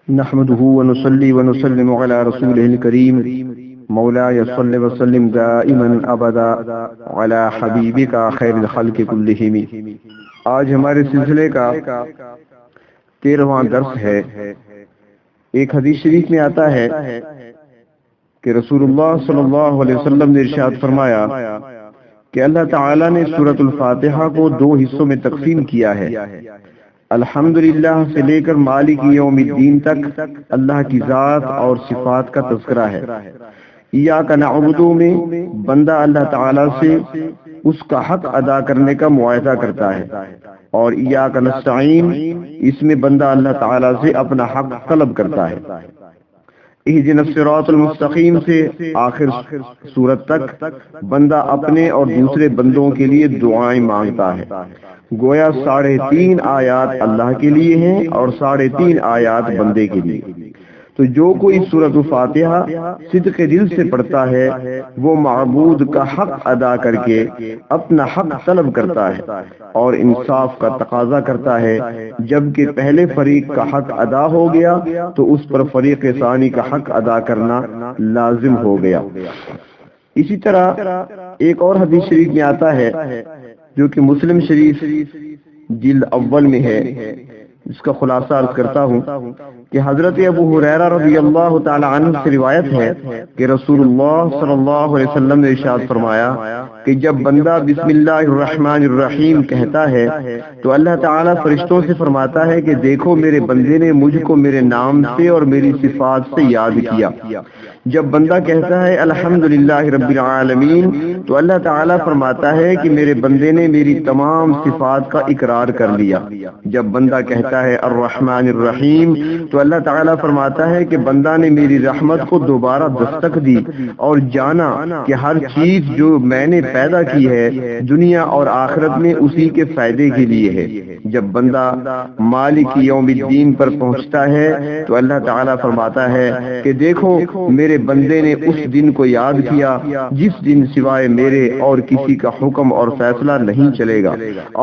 نحمده ونصلي ونسلم على رسوله الكريم مولاي صل وسلم دائما ابدا على حبيبك خير الخلق كلهم۔ آج ہمارے سلسلے کا 13واں درس ہے۔ ایک حدیث شریف میں آتا ہے کہ رسول اللہ صلی اللہ علیہ وسلم نے ارشاد فرمایا کہ اللہ تعالی نے سورۃ الفاتحہ کو 2 حصوں میں تقسیم کیا ہے۔ الحمدللہ سے لے کر مالک یوم الدین تک اللہ کی ذات اور صفات کا تذکرہ ہے۔ ایاک نعبد میں بندہ اللہ تعالی سے اس کا حق ادا کرنے کا معاہدہ کرتا ہے، اور ایاک نستعین اس میں بندہ اللہ تعالی سے اپنا حق طلب کرتا ہے۔ اہدنا الصراط المستقیم سے آخر سورت تک بندہ اپنے اور دوسرے بندوں کے لیے دعائیں مانگتا ہے۔ گویا 3.5 آیات اللہ کے لیے ہیں اور 3.5 آیات بندے کے لیے۔ تو جو کوئی سورۃ الفاتحہ صدق دل سے پڑھتا ہے وہ معبود کا حق ادا کر کے اپنا حق طلب کرتا ہے اور انصاف کا تقاضا کرتا ہے۔ جبکہ پہلے فریق کا حق ادا ہو گیا تو اس پر فریق ثانی کا حق ادا کرنا لازم ہو گیا۔ اسی طرح ایک اور حدیث شریف میں آتا ہے جو کہ مسلم شریف جلد اول میں ہے، اس کا خلاصہ عرض کرتا ہوں کہ حضرت ابو ہریرہ رضی اللہ تعالی عنہ سے روایت ہے کہ رسول اللہ صلی اللہ علیہ وسلم نے ارشاد فرمایا کہ جب بندہ بسم اللہ الرحمن الرحیم کہتا ہے تو اللہ تعالی فرشتوں سے فرماتا ہے کہ دیکھو میرے بندے نے مجھ کو میرے نام سے اور میری صفات سے یاد کیا۔ جب بندہ کہتا ہے الحمدللہ رب العالمین تو اللہ تعالیٰ فرماتا ہے کہ میرے بندے نے میری تمام صفات کا اقرار کر لیا۔ جب بندہ کہتا ہے الرحمن الرحیم تو اللہ تعالیٰ فرماتا ہے کہ بندہ نے میری رحمت کو دوبارہ دستک دی اور جانا کہ ہر چیز جو میں نے پیدا کی ہے دنیا اور آخرت میں اسی کے فائدے کے لیے ہے۔ جب بندہ مالک یوم الدین پر پہنچتا ہے تو اللہ تعالیٰ فرماتا ہے کہ دیکھو میرے بندے نے اس دن کو یاد کیا جس دن سوائے میرے اور کسی کا حکم اور فیصلہ نہیں چلے گا،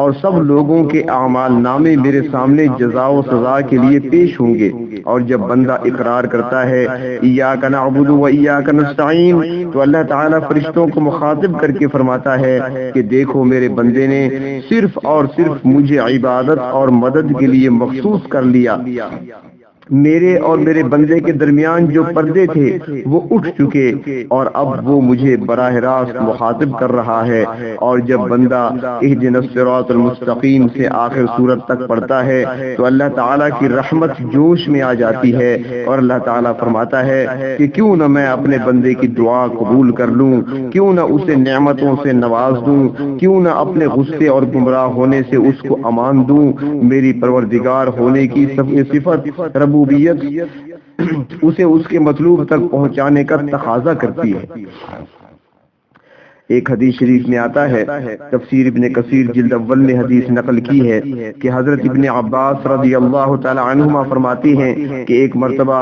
اور سب لوگوں کے اعمال نامے میرے سامنے جزا و سزا کے لیے پیش ہوں گے۔ اور جب بندہ اقرار کرتا ہے ایاک نعبد و ایاک نستعین تو اللہ تعالیٰ فرشتوں کو مخاطب کر کے فرماتا ہے کہ دیکھو میرے بندے نے صرف اور صرف مجھے عبادت اور مدد کے لیے مخصوص کر لیا۔ میرے اور میرے بندے کے درمیان جو پردے تھے وہ اٹھ چکے اور اب وہ مجھے براہ راست مخاطب کر رہا ہے۔ اور جب بندہ اہدنا الصراط المستقیم سے آخر سورت تک پڑھتا ہے تو اللہ تعالیٰ کی رحمت جوش میں آ جاتی ہے اور اللہ تعالیٰ فرماتا ہے کہ کیوں نہ میں اپنے بندے کی دعا قبول کر لوں، کیوں نہ اسے نعمتوں سے نواز دوں، کیوں نہ اپنے غصے اور گمراہ ہونے سے اس کو امان دوں۔ میری پروردگار ہونے کی صفت ربوبیت اسے اس کے مطلوب تک پہنچانے کا تقاضا کرتی ہے۔ ایک حدیث شریف میں آتا ہے، تفسیر ابن کثیر جلد اول میں حدیث نقل کی ہے کہ حضرت ابن عباس رضی اللہ تعالی عنہما فرماتی ہیں کہ ایک مرتبہ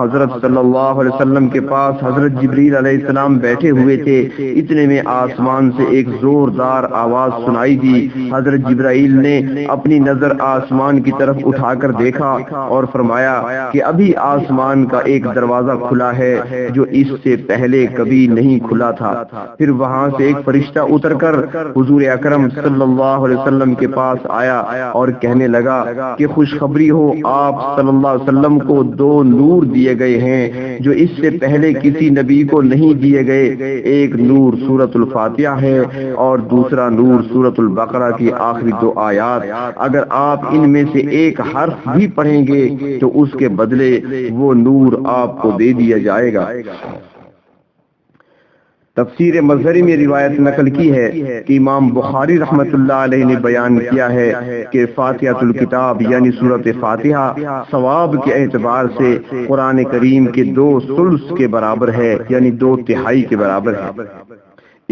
حضرت صلی اللہ علیہ وسلم کے پاس حضرت جبریل علیہ السلام بیٹھے ہوئے تھے۔ اتنے میں آسمان سے ایک زوردار آواز سنائی دی۔ حضرت جبرائیل نے اپنی نظر آسمان کی طرف اٹھا کر دیکھا اور فرمایا کہ ابھی آسمان کا ایک دروازہ کھلا ہے جو اس سے پہلے کبھی نہیں کھلا تھا۔ پھر وہاں سے ایک فرشتہ اتر کر حضور اکرم صلی اللہ علیہ وسلم کے پاس آیا اور کہنے لگا کہ خوشخبری ہو، آپ صلی اللہ علیہ وسلم کو 2 نور دیے گئے ہیں جو اس سے پہلے کسی نبی کو نہیں دیے گئے۔ ایک نور سورۃ الفاتحہ ہے اور دوسرا نور سورۃ البقرہ کی آخری 2 آیات۔ اگر آپ ان میں سے ایک حرف بھی پڑھیں گے تو اس کے بدلے وہ نور آپ کو دے دیا جائے گا۔ تفسیر مظہری میں روایت نقل کی ہے کہ امام بخاری رحمت اللہ علیہ نے بیان کیا ہے کہ فاتحۃ الکتاب یعنی سورۃ فاتحہ ثواب کے اعتبار سے قرآن کریم کے 2 ثلث کے برابر ہے، یعنی 2 تہائی کے برابر ہے۔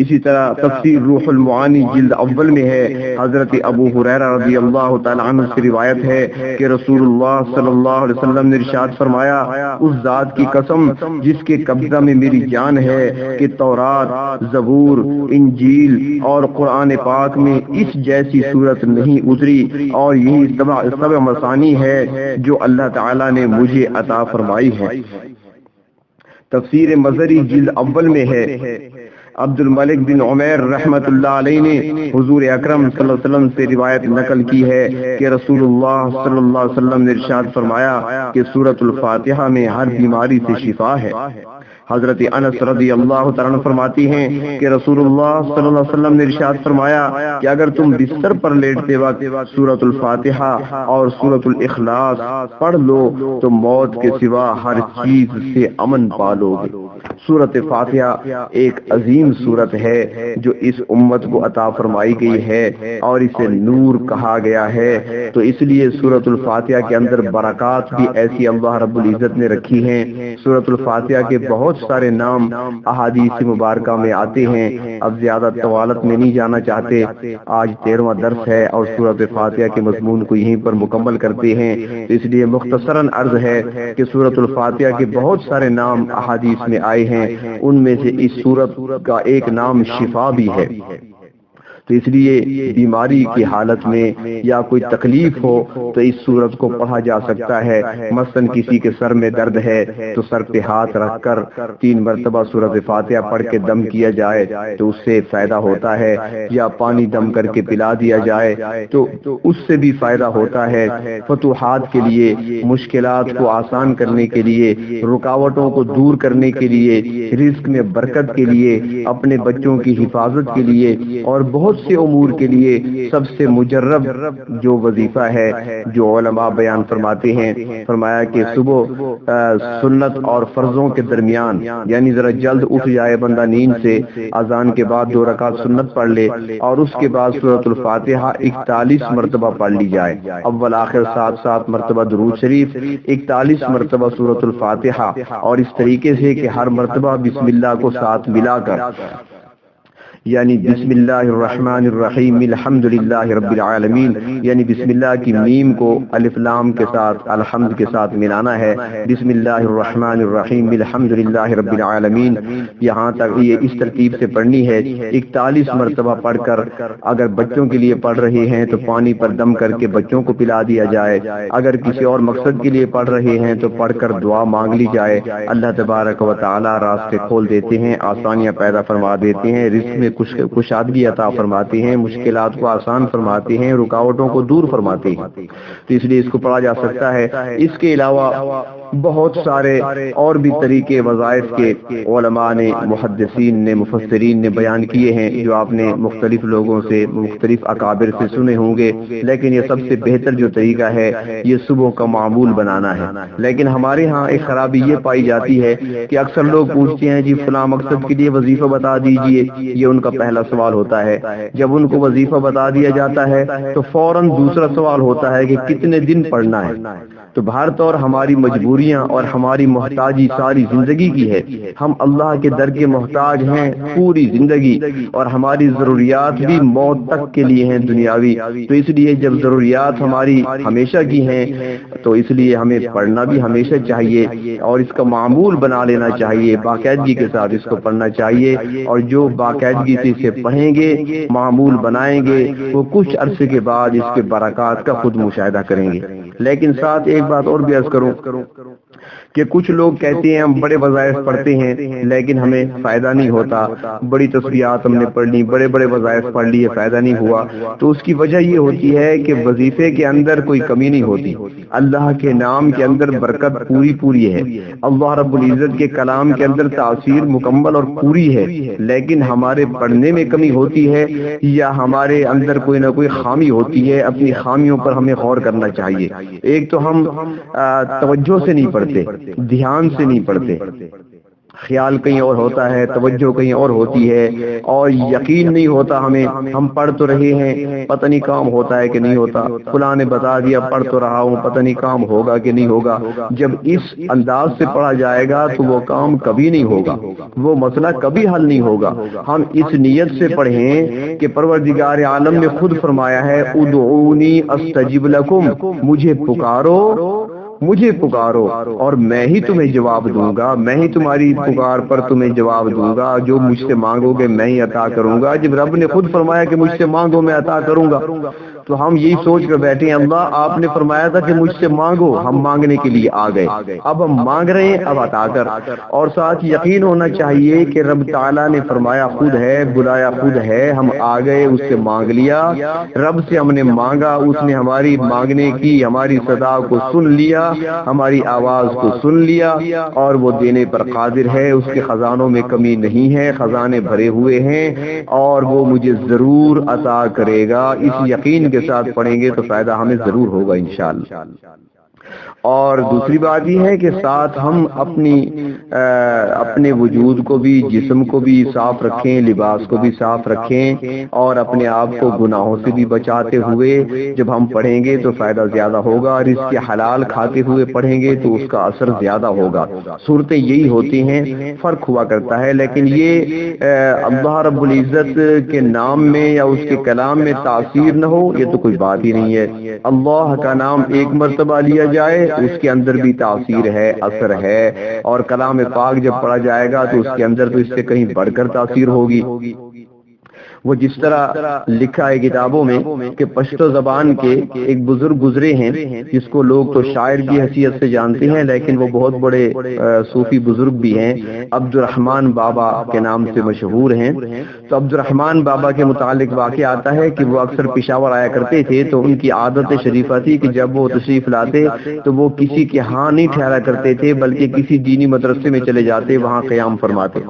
اسی طرح تفسیر روح المعانی جلد اول میں ہے، حضرت ابو ہریرہ رضی اللہ تعالی عنہ سے روایت ہے کہ رسول اللہ صلی اللہ علیہ وسلم نے ارشاد فرمایا، اس ذات کی قسم جس کے قبضہ میں میری جان ہے کہ تورات، زبور، انجیل اور قرآن پاک میں اس جیسی صورت نہیں اتری، اور یہی سبع مثانی ہے جو اللہ تعالی نے مجھے عطا فرمائی ہے۔ تفسیر مظہری جلد اول میں ہے، عبد الملک بن عمیر رحمت اللہ علیہ نے حضور اکرم صلی اللہ علیہ وسلم سے روایت نقل کی ہے کہ رسول اللہ صلی اللہ علیہ وسلم نے ارشاد فرمایا کہ سورۃ الفاتحہ میں ہر بیماری سے شفا ہے۔ حضرت انس رضی اللہ تعالیٰ عنہ فرماتی ہیں کہ رسول اللہ صلی اللہ علیہ وسلم نے ارشاد فرمایا کہ اگر تم بستر پر لیٹتے وقت سورۃ الفاتحہ اور سورۃ الاخلاص پڑھ لو تو موت کے سوا ہر چیز سے امن پالو گے۔ سورۃ فاتحہ ایک عظیم سورت ہے جو اس امت کو عطا فرمائی گئی ہے اور اسے نور کہا گیا ہے، تو اس لیے سورۃ الفاتحہ کے اندر برکات بھی ایسی اللہ رب العزت نے رکھی ہیں۔ سورۃ الفاتحہ کے بہت سارے نام احادیث مبارکہ میں آتے ہیں، اب زیادہ طوالت میں نہیں جانا چاہتے، آج 13واں درس ہے اور سورۃ فاتحہ کے مضمون کو یہیں پر مکمل کرتے ہیں، اس لیے مختصراً عرض ہے کہ سورۃ الفاتحہ کے بہت سارے نام احادیث میں آئے ہیں، ان میں سے اس سورت کا ایک نام شفا بھی ہے۔ تو اس لیے بیماری کی حالت میں یا کوئی تکلیف ہو تو اس سورت کو پڑھا جا سکتا ہے۔ مثلا کسی کے سر میں درد ہے تو سر پہ ہاتھ رکھ کر 3 مرتبہ سورت فاتحہ پڑھ کے دم کیا جائے تو اس سے فائدہ ہوتا ہے، یا پانی دم کر کے پلا دیا جائے تو اس سے بھی فائدہ ہوتا ہے۔ فتوحات کے لیے، مشکلات کو آسان کرنے کے لیے، رکاوٹوں کو دور کرنے کے لیے، رزق میں برکت کے لیے، اپنے بچوں کی حفاظت کے لیے اور بہت سے امور کے لیے سب سے مجرب جو وظیفہ ہے جو علماء بیان فرماتے ہیں، فرمایا کہ صبح سنت اور فرضوں کے درمیان، یعنی ذرا جلد اٹھ جائے بندہ نیند سے، اذان کے بعد 2 رکعت سنت پڑھ لے اور اس کے بعد سورۃ الفاتحہ 41 مرتبہ پڑھ لی جائے، اول آخر 7 مرتبہ درود شریف، 41 مرتبہ سورۃ الفاتحہ، اور اس طریقے سے کہ ہر مرتبہ بسم اللہ کو ساتھ ملا کر، یعنی بسم اللہ الرحمن الرحیم الحمدللہ رب العالمین، یعنی بسم اللہ کی میم کو الف لام کے ساتھ الحمد کے ساتھ ملانا ہے، بسم اللہ الرحمن الرحیم الحمدللہ رب العالمین، یہاں تک یہ اس ترتیب سے پڑھنی ہے 41 مرتبہ پڑھ کر۔ اگر بچوں کے لیے پڑھ رہے ہیں تو پانی پر دم کر کے بچوں کو پلا دیا جائے، اگر کسی اور مقصد کے لیے پڑھ رہے ہیں تو پڑھ کر دعا مانگ لی جائے، اللہ تبارک و تعالی راستے کھول دیتے ہیں، آسانیاں پیدا فرما دیتے ہیں، رزق میں کشادگی عطا فرماتے ہیں، مشکلات کو آسان فرماتے ہیں، رکاوٹوں کو دور فرماتے ہیں، تو اس لیے اس کو پڑھا جا سکتا ہے۔ اس کے علاوہ بہت سارے اور بھی طریقے وظائف کے علماء نے، محدثین نے، مفسرین نے بیان کیے ہیں، جو آپ نے مختلف لوگوں سے، مختلف اکابر سے سنے ہوں گے، لیکن یہ سب سے بہتر جو طریقہ ہے یہ صبح کا معمول بنانا ہے۔ لیکن ہمارے ہاں ایک خرابی یہ پائی جاتی ہے کہ اکثر لوگ پوچھتے ہیں جی فلاں مقصد کے لیے وظیفہ بتا دیجئے، یہ ان کا پہلا سوال ہوتا ہے۔ جب ان کو وظیفہ بتا دیا جاتا ہے تو فوراً دوسرا سوال ہوتا ہے کہ کتنے دن پڑھنا ہے۔ تو بھارت اور ہماری مجبوریاں اور ہماری محتاجی ساری زندگی کی ہے، ہم اللہ کے در کے محتاج ہیں پوری زندگی، اور ہماری ضروریات بھی موت تک کے لیے ہیں دنیاوی، تو اس لیے جب ضروریات ہماری ہمیشہ کی ہیں تو اس لیے ہمیں پڑھنا بھی ہمیشہ چاہیے اور اس کا معمول بنا لینا چاہیے، باقاعدگی کے ساتھ اس کو پڑھنا چاہیے، اور جو باقاعدگی سے اسے پڑھیں گے، معمول بنائیں گے، وہ کچھ عرصے کے بعد اس کے برکات کا خود مشاہدہ کریں گے۔ لیکن ساتھ ایک بات اور بھی عرض کروں کہ کچھ لوگ کہتے ہیں ہم بڑے وظائف پڑھتے ہیں لیکن ہمیں فائدہ نہیں ہوتا، بڑی تسبیحات ہم نے پڑھ لی، بڑے بڑے وظائف پڑھ لیے، فائدہ نہیں ہوا۔ تو اس کی وجہ یہ ہوتی ہے کہ وظیفے کے اندر کوئی کمی نہیں ہوتی، اللہ کے نام کے اندر برکت پوری پوری ہے، اللہ رب العزت کے کلام کے اندر تاثیر مکمل اور پوری ہے، لیکن ہمارے پڑھنے میں کمی ہوتی ہے یا ہمارے اندر کوئی نہ کوئی خامی ہوتی ہے۔ اپنی خامیوں پر ہمیں غور کرنا چاہیے۔ ایک تو ہم توجہ سے نہیں پڑھتے، دھیان سے نہیں پڑھتے، خیال کہیں اور ہوتا ہے، توجہ کہیں اور ہوتی ہے، اور یقین نہیں ہوتا ہمیں، ہم پڑھ تو رہے ہیں پتہ نہیں کام ہوتا ہے کہ نہیں ہوتا، فلاں نے بتا دیا پڑھ تو رہا ہوں پتہ نہیں کام ہوگا کہ نہیں ہوگا۔ جب اس انداز سے پڑھا جائے گا تو وہ کام کبھی نہیں ہوگا، وہ مسئلہ کبھی حل نہیں ہوگا۔ ہم اس نیت سے پڑھیں کہ پروردگار عالم نے خود فرمایا ہے ادعونی استجب لکم، مجھے پکارو، مجھے پکارو اور میں ہی تمہیں جواب دوں گا، میں ہی تمہاری پکار پر تمہیں جواب دوں گا، جو مجھ سے مانگو گے میں ہی عطا کروں گا۔ جب رب نے خود فرمایا کہ مجھ سے مانگو میں عطا کروں گا، تو ہم یہی سوچ کر بیٹھے ہیں اللہ آپ نے فرمایا تھا کہ مجھ سے مانگو، ہم مانگنے کے لیے آ گئے، اب ہم مانگ رہے ہیں، اب عطا کر۔ اور ساتھ یقین ہونا چاہیے کہ رب تعالیٰ نے فرمایا خود ہے، بلایا خود ہے، ہم آ گئے، اس سے مانگ لیا، رب سے ہم نے مانگا، اس نے ہماری مانگنے کی، ہماری صدا کو سن لیا، ہماری آواز کو سن لیا، اور وہ دینے پر قادر ہے، اس کے خزانوں میں کمی نہیں ہے، خزانے بھرے ہوئے ہیں، اور وہ مجھے ضرور عطا کرے گا۔ اس یقین کے ساتھ پڑھیں گے تو فائدہ ہمیں ضرور ہوگا انشاءاللہ۔ اور دوسری بات یہ ہے کہ ساتھ ہم اپنے وجود کو بھی، جسم کو بھی صاف رکھیں، لباس کو بھی صاف رکھیں، اور اپنے آپ کو گناہوں سے بھی بچاتے ہوئے جب ہم پڑھیں گے تو فائدہ زیادہ ہوگا، اور اس کے حلال کھاتے ہوئے پڑھیں گے تو اس کا اثر زیادہ ہوگا۔ صورتیں یہی ہوتی ہیں، فرق ہوا کرتا ہے، لیکن یہ اللہ رب العزت کے نام میں یا اس کے کلام میں تاثیر نہ ہو یہ تو کوئی بات ہی نہیں ہے۔ اللہ کا نام ایک مرتبہ لیا جائے اس کے اندر بھی تاثیر ہے، اثر ہے، اور کلام پاک جب پڑھا جائے گا تو اس کے اندر تو اس سے کہیں بڑھ کر تاثیر ہوگی۔ وہ جس طرح لکھا ہے کتابوں میں کہ پشتو زبان کے ایک بزرگ گزرے ہیں جس کو لوگ تو شاعر کی حیثیت سے جانتے ہیں، لیکن وہ بہت بڑے صوفی بزرگ بھی ہیں، عبد الرحمن بابا کے نام سے مشہور ہیں۔ تو عبد الرحمن بابا کے متعلق واقعہ آتا ہے کہ وہ اکثر پشاور آیا کرتے تھے، تو ان کی عادت شریفہ تھی کہ جب وہ تشریف لاتے تو وہ کسی کے ہاں نہیں ٹھہرا کرتے تھے، بلکہ کسی دینی مدرسے میں چلے جاتے، وہاں قیام فرماتے۔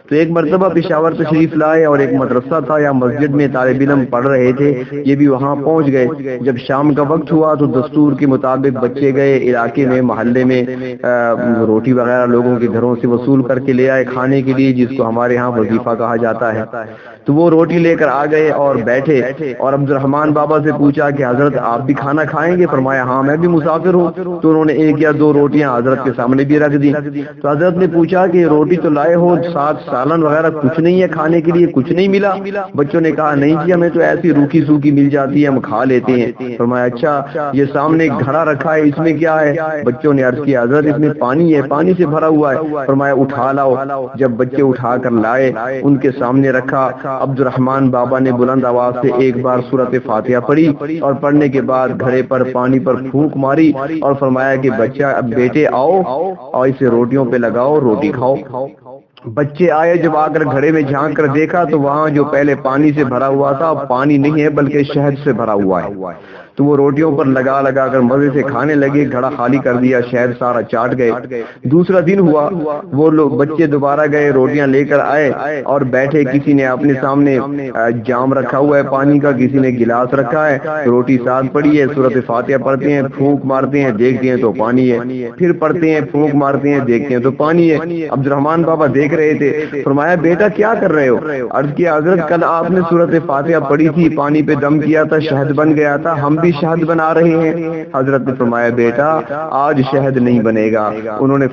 تو ایک مرتبہ پشاور تشریف لائے اور ایک مدرسہ تھا یا مسجد میں طالب علم پڑھ رہے تھے، یہ بھی وہاں پہنچ گئے۔ جب شام کا وقت ہوا تو دستور کے مطابق بچے گئے علاقے میں، محلے میں روٹی وغیرہ لوگوں کے گھروں سے وصول کر کے لے آئے کھانے کے لیے، جس کو ہمارے ہاں وظیفہ کہا جاتا ہے۔ تو وہ روٹی لے کر آ گئے اور بیٹھے، اور عبد الرحمن بابا سے پوچھا کہ حضرت آپ بھی کھانا کھائیں گے؟ فرمایا ہاں میں بھی مسافر ہوں۔ تو انہوں نے ایک یا دو روٹیاں حضرت کے سامنے بھی رکھ دی۔ تو حضرت نے پوچھا کہ روٹی تو لائے ہو، ساتھ سالن وغیرہ کچھ نہیں ہے کھانے کے لیے، کچھ نہیں ملا؟ بچوں نے کہا نہیں جی ہمیں تو ایسی روکھی سوکھی مل جاتی ہے، ہم کھا لیتے ہیں۔ فرمایا اچھا یہ سامنے ایک گھڑا رکھا ہے، اس میں کیا ہے؟ بچوں نے عرض کیا حضرت اس میں پانی ہے، پانی سے بھرا ہوا ہے۔ فرمایا اٹھا لاؤ۔ جب بچے اٹھا کر لائے، ان کے سامنے رکھا، عبد الرحمن بابا نے بلند آواز سے ایک بار سورۃ فاتحہ پڑھی، اور پڑھنے کے بعد گھڑے پر پانی پر پھونک ماری اور فرمایا کہ بچہ اب بیٹے آؤ اور اسے روٹیوں پہ لگاؤ، روٹی کھاؤ۔ بچے آئے، جب آ کر گھڑے میں جھانک کر دیکھا تو وہاں جو پہلے پانی سے بھرا ہوا تھا اب پانی نہیں ہے بلکہ شہد سے بھرا ہوا ہے۔ تو وہ روٹیوں پر لگا لگا کر مزے سے کھانے لگے، گھڑا خالی کر دیا، شہد سارا چاٹ گئے۔ دوسرا دن ہوا، وہ لوگ بچے دوبارہ گئے، روٹیاں لے کر آئے اور بیٹھے، کسی نے اپنے سامنے جام رکھا ہوا ہے پانی کا، کسی نے گلاس رکھا ہے، روٹی ساتھ پڑی ہے، سورۃ فاتحہ پڑھتے ہیں، پھونک مارتے ہیں، دیکھتے ہیں تو پانی ہے، پھر پڑھتے ہیں، پھونک مارتے ہیں، دیکھتے ہیں تو پانی ہے۔ عبد الرحمن بابا دیکھ رہے تھے، فرمایا بیٹا کیا کر رہے ہو؟ عرض کیا حضرت کل آپ نے سورۃ فاتحہ پڑھی تھی، پانی پہ دم کیا تھا، شہد بن گیا تھا، ہم بھی شہد بنا رہے ہیں۔ حضرت نے فرمایا بیٹا آج شہد نہیں بنے گا۔ انہوں نے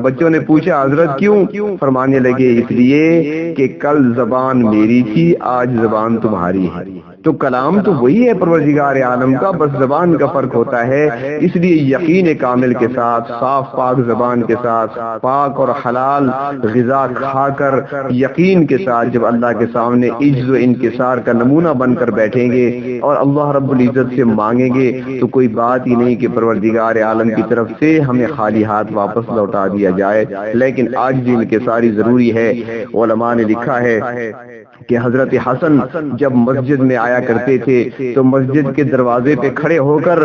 بچوں نے پوچھا حضرت کیوں؟ فرمانے لگے اس لیے کہ کل زبان میری تھی، آج زبان تمہاری ہے۔ تو کلام تو وہی ہے پروردگار عالم کا، بس زبان کا فرق ہوتا ہے۔ اس لیے یقین کامل کے ساتھ، صاف پاک زبان کے ساتھ، پاک اور حلال غذا کھا کر یقین کے ساتھ جب اللہ کے سامنے عجز و انکسار کا نمونہ بن کر بیٹھیں گے اور اللہ رب العزت سے مانگیں گے تو کوئی بات ہی نہیں کہ پروردگار عالم کی طرف سے ہمیں خالی ہاتھ واپس لوٹا دیا جائے، لیکن آج بھی انکساری ضروری ہے۔ علماء نے لکھا ہے کہ حضرت حسن جب مسجد میں آیا کرتے تھے تو مسجد کے دروازے پہ کھڑے ہو کر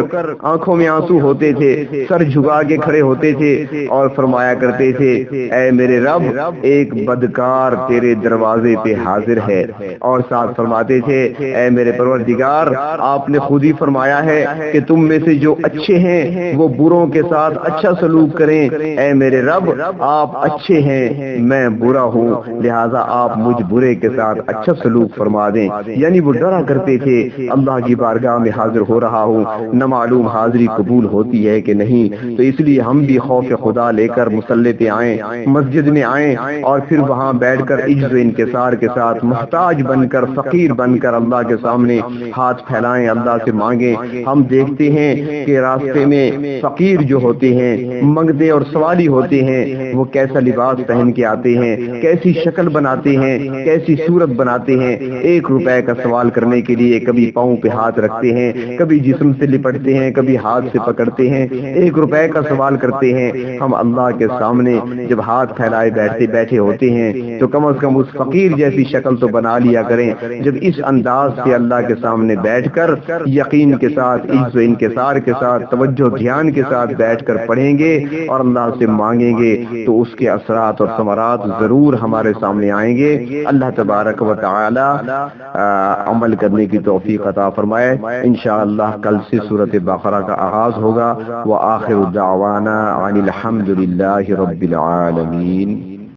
آنکھوں میں آنسو ہوتے تھے، سر جھکا کے کھڑے ہوتے تھے اور فرمایا کرتے تھے اے میرے رب ایک بدکار تیرے دروازے پہ حاضر ہے، اور ساتھ فرماتے تھے اے میرے پروردگار آپ نے خود ہی فرمایا ہے کہ تم میں سے جو اچھے ہیں وہ بروں کے ساتھ اچھا سلوک کریں، اے میرے رب آپ اچھے ہیں میں برا ہوں لہذا آپ مجھ برے کے ساتھ اچھا سلوک فرما دیں۔ یعنی وہ ڈرا کرتے تھے اللہ کی بارگاہ میں حاضر ہو رہا ہوں، نہ معلوم حاضری قبول ہوتی ہے کہ نہیں، تو اس لیے ہم بھی خوف خدا لے کر مصلی پہ آئیں، مسجد میں آئیں اور پھر وہاں بیٹھ کر عجز و انکسار کے ساتھ محتاج بن کر فقیر بن کر اللہ کے سامنے ہاتھ پھیلائیں، اللہ سے مانگیں۔ ہم دیکھتے ہیں کہ راستے میں فقیر جو ہوتے ہیں منگتے اور سوالی ہوتے ہیں، وہ کیسا لباس پہن کے آتے ہیں، کیسی شکل بناتے ہیں، کیسی صورت بناتے ہیں، 1 روپے کا سوال کرنے کے لیے کبھی پاؤں پہ ہاتھ رکھتے ہیں، کبھی جسم سے لپٹتے ہیں، کبھی ہاتھ سے پکڑتے ہیں، 1 روپے کا سوال کرتے ہیں۔ ہم اللہ کے سامنے جب ہاتھ پھیلائے بیٹھے ہوتے ہیں تو کم از کم اس فقیر جیسی شکل تو بنا لیا کریں۔ جب اس انداز سے اللہ کے سامنے بیٹھ کر یقین کے ساتھ عجز و انکسار کے ساتھ توجہ دھیان کے ساتھ بیٹھ کر پڑھیں گے اور اللہ سے مانگیں گے تو اس کے اثرات اور ثمرات ضرور ہمارے سامنے آئیں گے۔ اللہ تبارک و تعالی عمل کرنے کی توفیق عطا فرمائے۔ انشاءاللہ کل سے سورۃ بقرہ کا آغاز ہوگا۔ وآخر دعوانا عن الحمد للہ رب العالمین۔